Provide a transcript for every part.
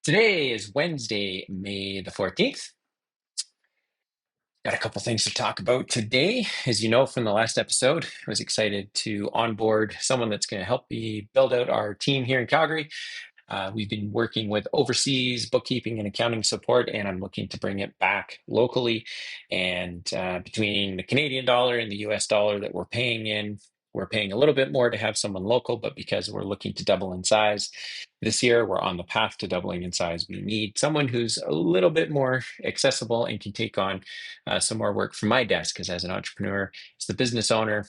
Today is Wednesday, May the 14th. Got a couple things to talk about today. As you know from the last episode, I was excited to onboard someone that's going to help me build out our team here in Calgary. We've been working with overseas bookkeeping and accounting support, and I'm looking to bring it back locally. And between the Canadian dollar and the US dollar that we're paying in, we're paying a little bit more to have someone local, but because we're looking to double in size this year, we're on the path to doubling in size. We need someone who's a little bit more accessible and can take on some more work from my desk, because as an entrepreneur, as the business owner,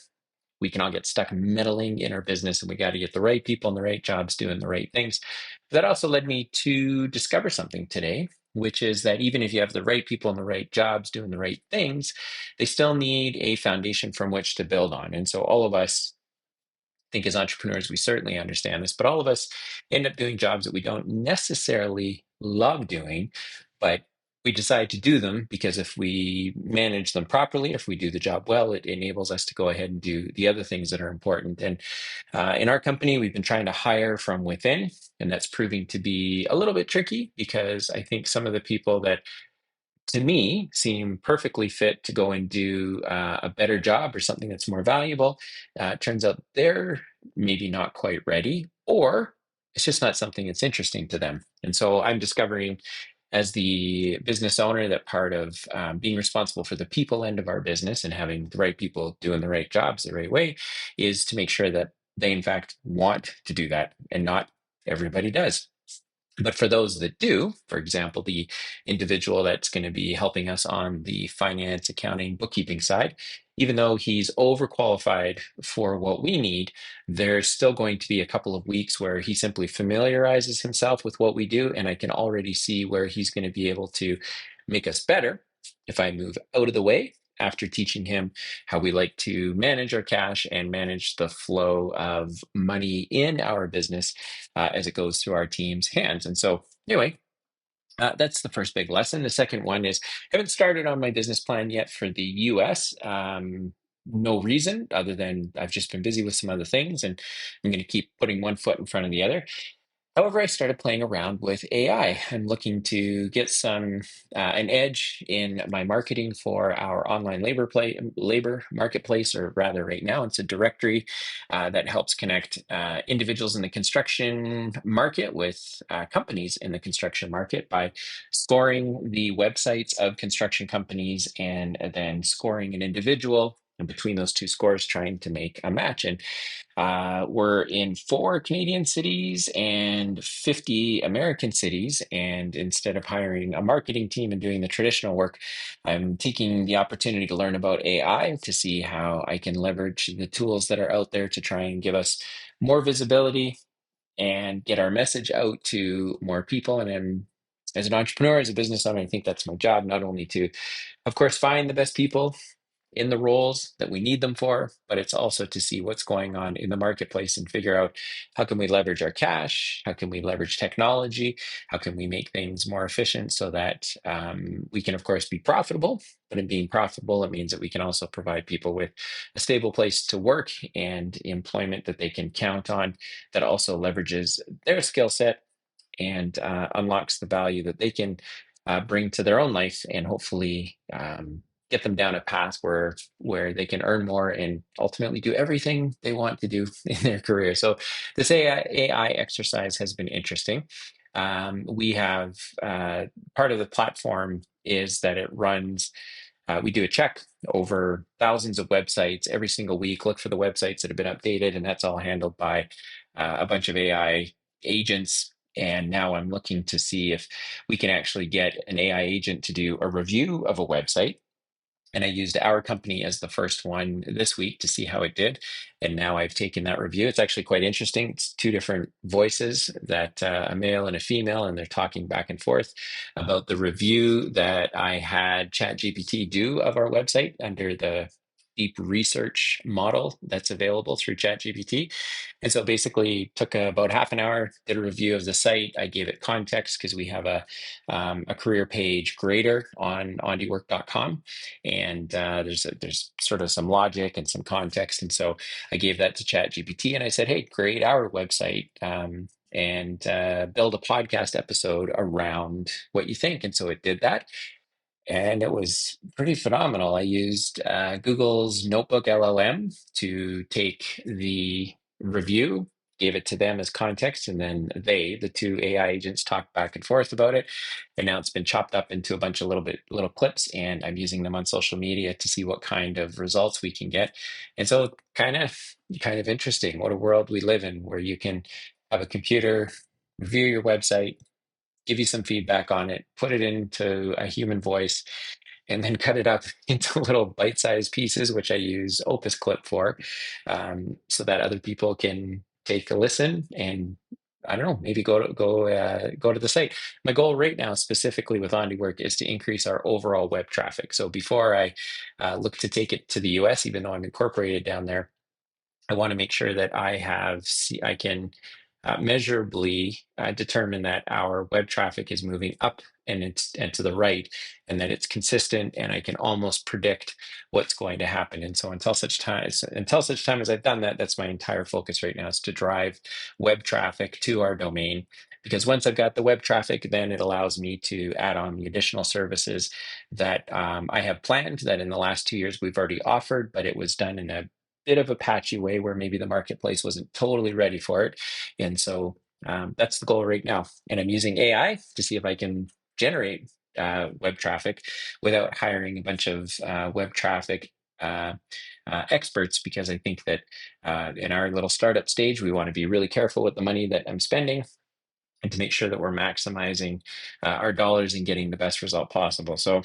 we can all get stuck meddling in our business and we got to get the right people in the right jobs doing the right things. That also led me to discover something today, which is that even if you have the right people in the right jobs doing the right things, they still need a foundation from which to build on. And so all of us, I think as entrepreneurs, we certainly understand this, but all of us end up doing jobs that we don't necessarily love doing, but we decide to do them because if we manage them properly, if we do the job well, it enables us to go ahead and do the other things that are important. And in our company, we've been trying to hire from within, and that's proving to be a little bit tricky because I think some of the people that to me seem perfectly fit to go and do a better job or something that's more valuable. Turns out they're maybe not quite ready, or it's just not something that's interesting to them. And so I'm discovering as the business owner that part of being responsible for the people end of our business and having the right people doing the right jobs the right way is to make sure that they in fact want to do that, and not everybody does. But for those that do, for example, the individual that's going to be helping us on the finance, accounting, bookkeeping side, even though he's overqualified for what we need, there's still going to be a couple of weeks where he simply familiarizes himself with what we do. And I can already see where he's going to be able to make us better if I move out of the way after teaching him how we like to manage our cash and manage the flow of money in our business as it goes through our team's hands. And so, anyway, that's the first big lesson. The second one is I haven't started on my business plan yet for the US. No reason other than I've just been busy with some other things, and I'm going to keep putting one foot in front of the other. However, I started playing around with AI. I'm looking to get an edge in my marketing for our online labor marketplace, or rather, right now it's a directory that helps connect individuals in the construction market with companies in the construction market by scoring the websites of construction companies and then scoring an individual. And between those two scores, trying to make a match. And we're in four Canadian cities and 50 American cities. And instead of hiring a marketing team and doing the traditional work, I'm taking the opportunity to learn about AI to see how I can leverage the tools that are out there to try and give us more visibility and get our message out to more people. And as an entrepreneur, as a business owner, I think that's my job, not only to, of course, find the best people in the roles that we need them for, but it's also to see what's going on in the marketplace and figure out how can we leverage our cash, how can we leverage technology, how can we make things more efficient so that we can, of course, be profitable. But in being profitable, it means that we can also provide people with a stable place to work and employment that they can count on that also leverages their skill set and unlocks the value that they can bring to their own life, and hopefully get them down a path where they can earn more and ultimately do everything they want to do in their career. So this AI exercise has been interesting. We have part of the platform is that it runs. We do a check over thousands of websites every single week, look for the websites that have been updated, and that's all handled by a bunch of AI agents. And now I'm looking to see if we can actually get an AI agent to do a review of a website. And I used our company as the first one this week to see how it did. And now I've taken that review. It's actually quite interesting. It's two different voices, that a male and a female, and they're talking back and forth about the review that I had ChatGPT do of our website under the deep research model that's available through ChatGPT. And so basically took about half an hour, did a review of the site. I gave it context because we have a career page grader on OndeWork.com, and there's sort of some logic and some context. And so I gave that to ChatGPT and I said, hey, grade our website. and build a podcast episode around what you think. And so it did that. And it was pretty phenomenal. I used Google's Notebook LLM to take the review, gave it to them as context, and then the two AI agents, talked back and forth about it. And now it's been chopped up into a bunch of little clips, and I'm using them on social media to see what kind of results we can get. And so, kind of interesting. What a world we live in, where you can have a computer review your website, give you some feedback on it, put it into a human voice, and then cut it up into little bite-sized pieces, which I use Opus Clip for, so that other people can take a listen and, I don't know, maybe go to the site. My goal right now, specifically with OndeWork, is to increase our overall web traffic. So before I look to take it to the US, even though I'm incorporated down there, I want to make sure that I can measurably determine that our web traffic is moving up and to the right, and that it's consistent, and I can almost predict what's going to happen. And so until such time as I've done that, that's my entire focus right now, is to drive web traffic to our domain. Because once I've got the web traffic, then it allows me to add on the additional services that I have planned, that in the last 2 years we've already offered, but it was done in a bit of a patchy way where maybe the marketplace wasn't totally ready for it. And so that's the goal right now. And I'm using AI to see if I can generate web traffic without hiring a bunch of web traffic experts, because I think that in our little startup stage, we want to be really careful with the money that I'm spending, and to make sure that we're maximizing our dollars and getting the best result possible. So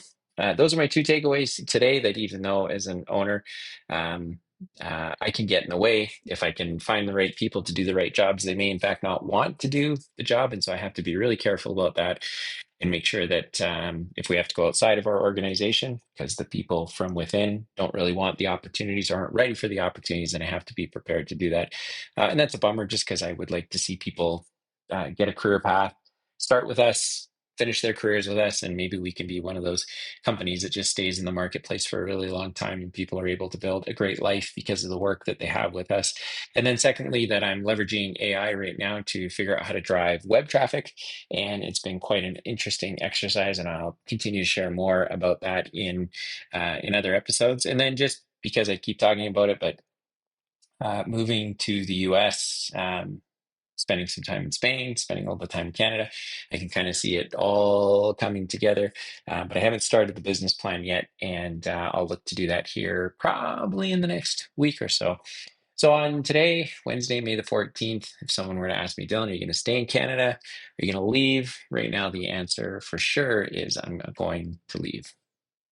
those are my two takeaways today, that even though as an owner, um, I can get in the way. If I can find the right people to do the right jobs, they may in fact not want to do the job. And so I have to be really careful about that, and make sure that if we have to go outside of our organization because the people from within don't really want the opportunities or aren't ready for the opportunities, then I have to be prepared to do that. And that's a bummer, just because I would like to see people get a career path, start with us, finish their careers with us, and maybe we can be one of those companies that just stays in the marketplace for a really long time, and people are able to build a great life because of the work that they have with us. And then secondly, that I'm leveraging AI right now to figure out how to drive web traffic, and it's been quite an interesting exercise, and I'll continue to share more about that in other episodes. And then, just because I keep talking about it, but moving to the US, spending some time in Spain, spending a little bit of time in Canada, I can kind of see it all coming together. But I haven't started the business plan yet, and I'll look to do that here probably in the next week or so. So on today, Wednesday, May the 14th, if someone were to ask me, Dylan, are you going to stay in Canada? Are you going to leave? Right now, the answer for sure is I'm going to leave.